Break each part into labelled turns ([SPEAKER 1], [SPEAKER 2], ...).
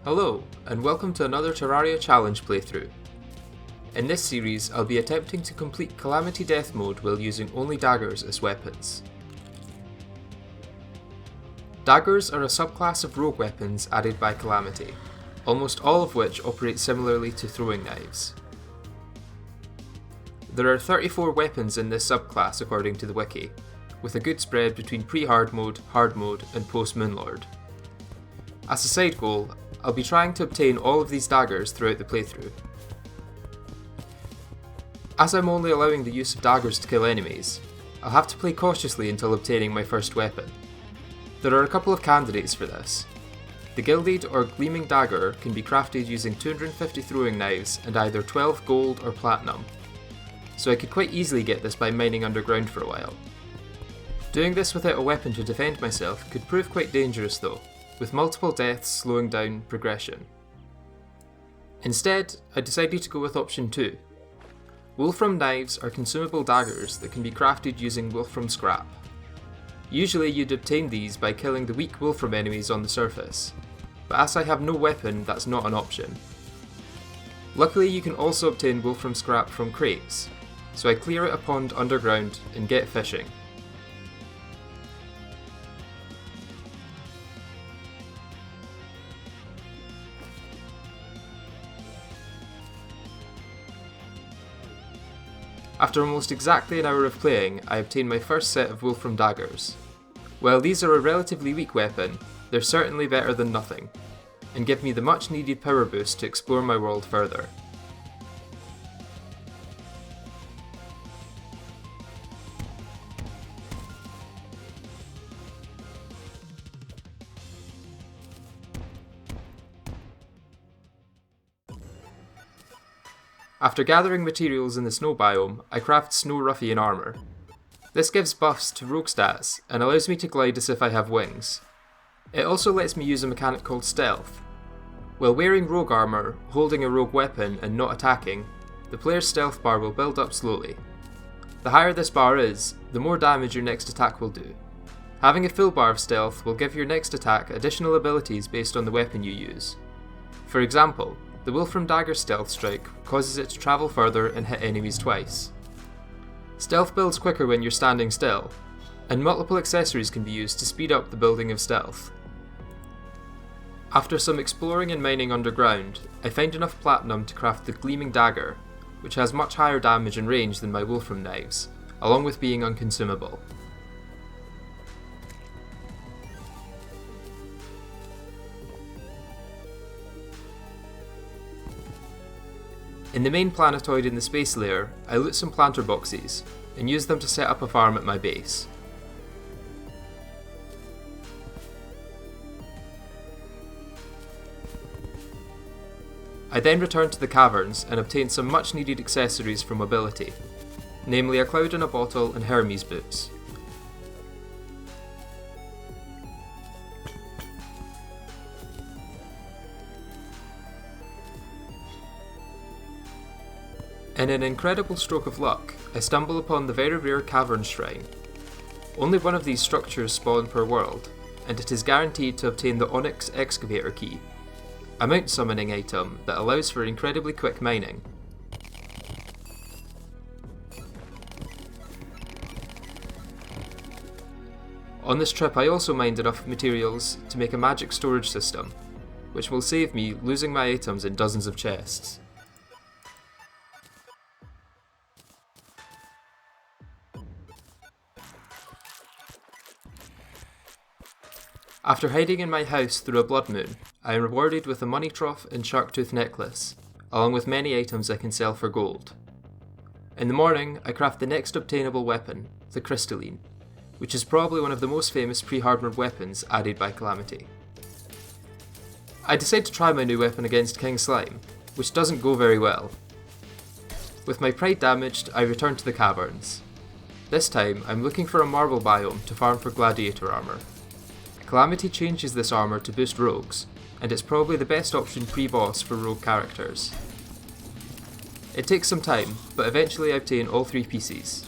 [SPEAKER 1] Hello, and welcome to another Terraria Challenge playthrough. In this series, I'll be attempting to complete Calamity Death Mode while using only daggers as weapons. Daggers are a subclass of rogue weapons added by Calamity, almost all of which operate similarly to throwing knives. There are 34 weapons in this subclass according to the wiki, with a good spread between pre-hard mode, hard mode, and post-Moonlord. As a side goal, I'll be trying to obtain all of these daggers throughout the playthrough. As I'm only allowing the use of daggers to kill enemies, I'll have to play cautiously until obtaining my first weapon. There are a couple of candidates for this. The Gilded or Gleaming Dagger can be crafted using 250 throwing knives and either 12 gold or platinum, so I could quite easily get this by mining underground for a while. Doing this without a weapon to defend myself could prove quite dangerous though, with multiple deaths slowing down progression. Instead, I decided to go with option 2. Wolfram knives are consumable daggers that can be crafted using wolfram scrap. Usually you'd obtain these by killing the weak wolfram enemies on the surface, but as I have no weapon, that's not an option. Luckily you can also obtain wolfram scrap from crates, so I clear out a pond underground and get fishing. After almost exactly an hour of playing, I obtained my first set of wolfram daggers. While these are a relatively weak weapon, they're certainly better than nothing, and give me the much needed power boost to explore my world further. After gathering materials in the snow biome, I craft Snow Ruffian armour. This gives buffs to rogue stats and allows me to glide as if I have wings. It also lets me use a mechanic called stealth. While wearing rogue armour, holding a rogue weapon and not attacking, the player's stealth bar will build up slowly. The higher this bar is, the more damage your next attack will do. Having a full bar of stealth will give your next attack additional abilities based on the weapon you use. For example, the Wolfram Dagger Stealth Strike causes it to travel further and hit enemies twice. Stealth builds quicker when you're standing still, and multiple accessories can be used to speed up the building of stealth. After some exploring and mining underground, I found enough platinum to craft the Gleaming Dagger, which has much higher damage and range than my Wolfram knives, along with being unconsumable. In the main planetoid in the space layer, I loot some planter boxes, and use them to set up a farm at my base. I then return to the caverns and obtain some much needed accessories for mobility, namely a cloud in a bottle and Hermes boots. In an incredible stroke of luck, I stumble upon the very rare Cavern Shrine. Only one of these structures spawn per world, and it is guaranteed to obtain the Onyx Excavator Key, a mount summoning item that allows for incredibly quick mining. On this trip I also mined enough materials to make a magic storage system, which will save me losing my items in dozens of chests. After hiding in my house through a blood moon, I am rewarded with a money trough and shark tooth necklace, along with many items I can sell for gold. In the morning, I craft the next obtainable weapon, the Crystalline, which is probably one of the most famous pre-Hardmode weapons added by Calamity. I decide to try my new weapon against King Slime, which doesn't go very well. With my pride damaged, I return to the caverns. This time, I'm looking for a marble biome to farm for gladiator armour. Calamity changes this armour to boost rogues, and it's probably the best option pre-boss for rogue characters. It takes some time, but eventually I obtain all 3 pieces.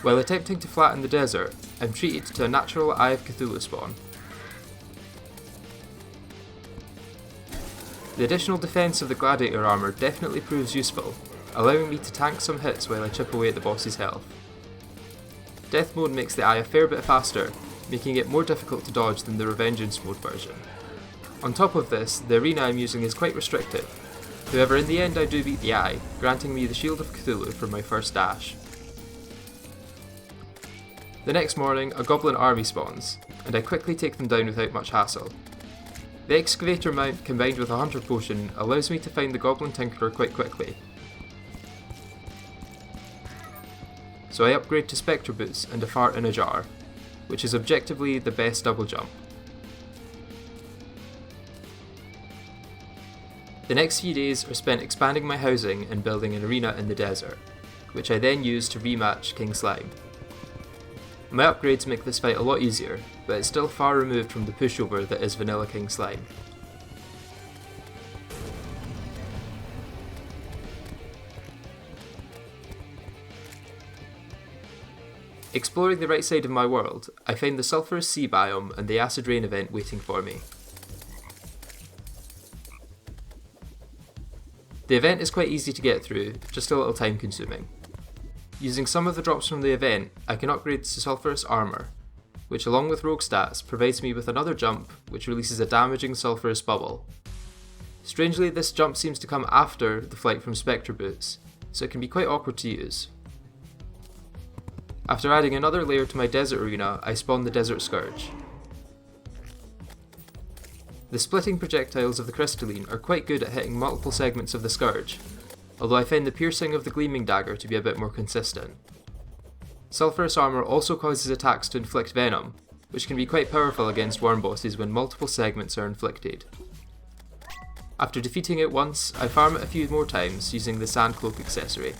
[SPEAKER 1] While attempting to flatten the desert, I'm treated to a natural Eye of Cthulhu spawn. The additional defense of the gladiator armor definitely proves useful, allowing me to tank some hits while I chip away at the boss's health. Death mode makes the eye a fair bit faster, making it more difficult to dodge than the Revengeance mode version. On top of this, the arena I'm using is quite restrictive. However, in the end I do beat the eye, granting me the Shield of Cthulhu for my first dash. The next morning, a goblin army spawns, and I quickly take them down without much hassle. The excavator mount combined with a hunter potion allows me to find the goblin tinkerer quite quickly. So I upgrade to spectre boots and a fart in a jar, which is objectively the best double jump. The next few days are spent expanding my housing and building an arena in the desert, which I then use to rematch King Slime. My upgrades make this fight a lot easier, but it's still far removed from the pushover that is vanilla King Slime. Exploring the right side of my world, I find the Sulphurous Sea biome and the Acid Rain event waiting for me. The event is quite easy to get through, just a little time consuming. Using some of the drops from the event, I can upgrade to Sulphurous Armour, which along with rogue stats provides me with another jump which releases a damaging sulphurous bubble. Strangely, this jump seems to come after the flight from Spectre Boots, so it can be quite awkward to use. After adding another layer to my desert arena, I spawn the Desert Scourge. The splitting projectiles of the crystalline are quite good at hitting multiple segments of the Scourge, although I find the piercing of the gleaming dagger to be a bit more consistent. Sulphurous armour also causes attacks to inflict venom, which can be quite powerful against worm bosses when multiple segments are inflicted. After defeating it once, I farm it a few more times using the Sand Cloak accessory.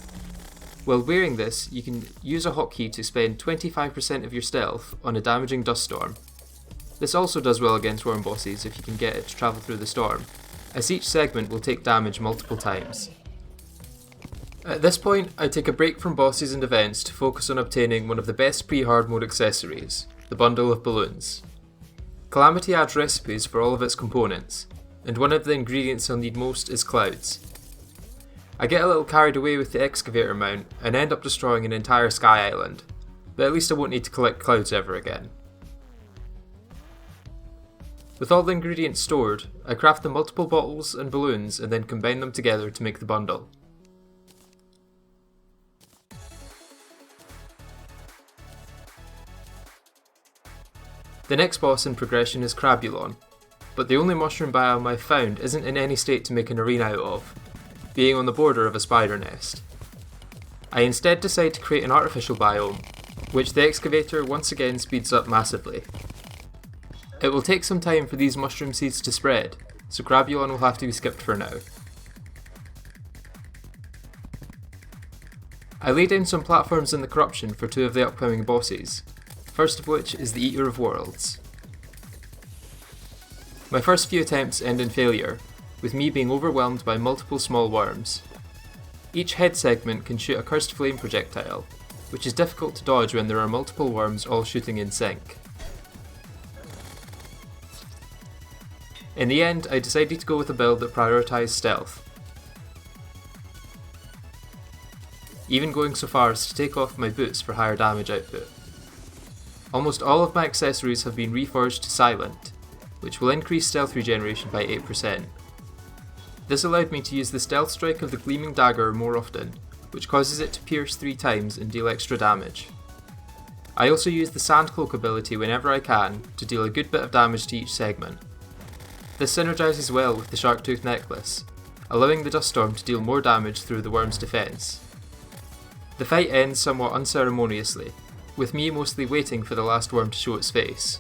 [SPEAKER 1] While wearing this, you can use a hotkey to spend 25% of your stealth on a damaging dust storm. This also does well against worm bosses if you can get it to travel through the storm, as each segment will take damage multiple times. At this point, I take a break from bosses and events to focus on obtaining one of the best pre-Hardmode accessories, the Bundle of Balloons. Calamity adds recipes for all of its components, and one of the ingredients I'll need most is clouds. I get a little carried away with the excavator mount and end up destroying an entire sky island, but at least I won't need to collect clouds ever again. With all the ingredients stored, I craft the multiple bottles and balloons and then combine them together to make the bundle. The next boss in progression is Crabulon, but the only mushroom biome I've found isn't in any state to make an arena out of, being on the border of a spider nest. I instead decide to create an artificial biome, which the excavator once again speeds up massively. It will take some time for these mushroom seeds to spread, so Crabulon will have to be skipped for now. I lay down some platforms in the corruption for two of the upcoming bosses, first of which is the Eater of Worlds. My first few attempts end in failure, with me being overwhelmed by multiple small worms. Each head segment can shoot a cursed flame projectile, which is difficult to dodge when there are multiple worms all shooting in sync. In the end, I decided to go with a build that prioritised stealth, even going so far as to take off my boots for higher damage output. Almost all of my accessories have been reforged to Silent, which will increase stealth regeneration by 8%. This allowed me to use the stealth strike of the Gleaming Dagger more often, which causes it to pierce 3 times and deal extra damage. I also use the Sand Cloak ability whenever I can to deal a good bit of damage to each segment. This synergises well with the Sharktooth Necklace, allowing the Dust Storm to deal more damage through the worm's defence. The fight ends somewhat unceremoniously, with me mostly waiting for the last worm to show its face.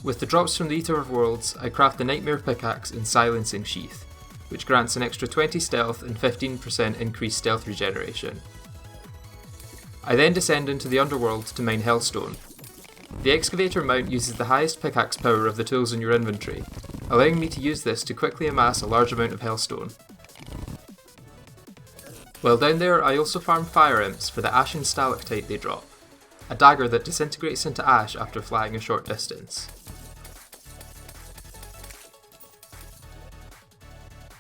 [SPEAKER 1] With the drops from the Eater of Worlds, I craft the Nightmare Pickaxe in Silencing Sheath, which grants an extra 20 stealth and 15% increased stealth regeneration. I then descend into the Underworld to mine Hellstone. The Excavator mount uses the highest pickaxe power of the tools in your inventory, allowing me to use this to quickly amass a large amount of Hellstone. While down there, I also farm Fire Imps for the Ashen Stalactite they drop. a dagger that disintegrates into ash after flying a short distance.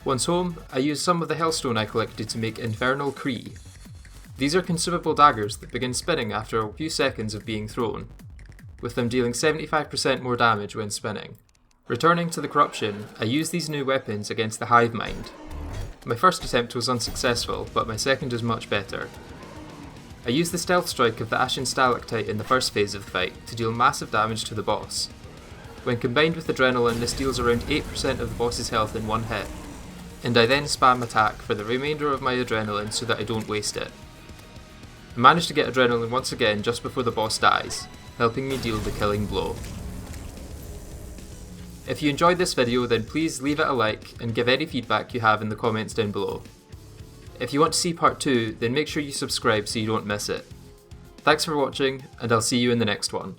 [SPEAKER 1] Once home, I used some of the hellstone I collected to make infernal Cree. These are consumable daggers that begin spinning after a few seconds of being thrown, with them dealing 75% more damage when spinning. Returning to the corruption, I used these new weapons against the Hive Mind. My first attempt was unsuccessful, but my second is much better. I used the stealth strike of the Ashen Stalactite in the first phase of the fight to deal massive damage to the boss. When combined with Adrenaline, this deals around 8% of the boss's health in one hit, and I then spam attack for the remainder of my Adrenaline so that I don't waste it. I managed to get Adrenaline once again just before the boss dies, helping me deal the killing blow. If you enjoyed this video, then please leave it a like and give any feedback you have in the comments down below. If you want to see part 2, then make sure you subscribe so you don't miss it. Thanks for watching, and I'll see you in the next one.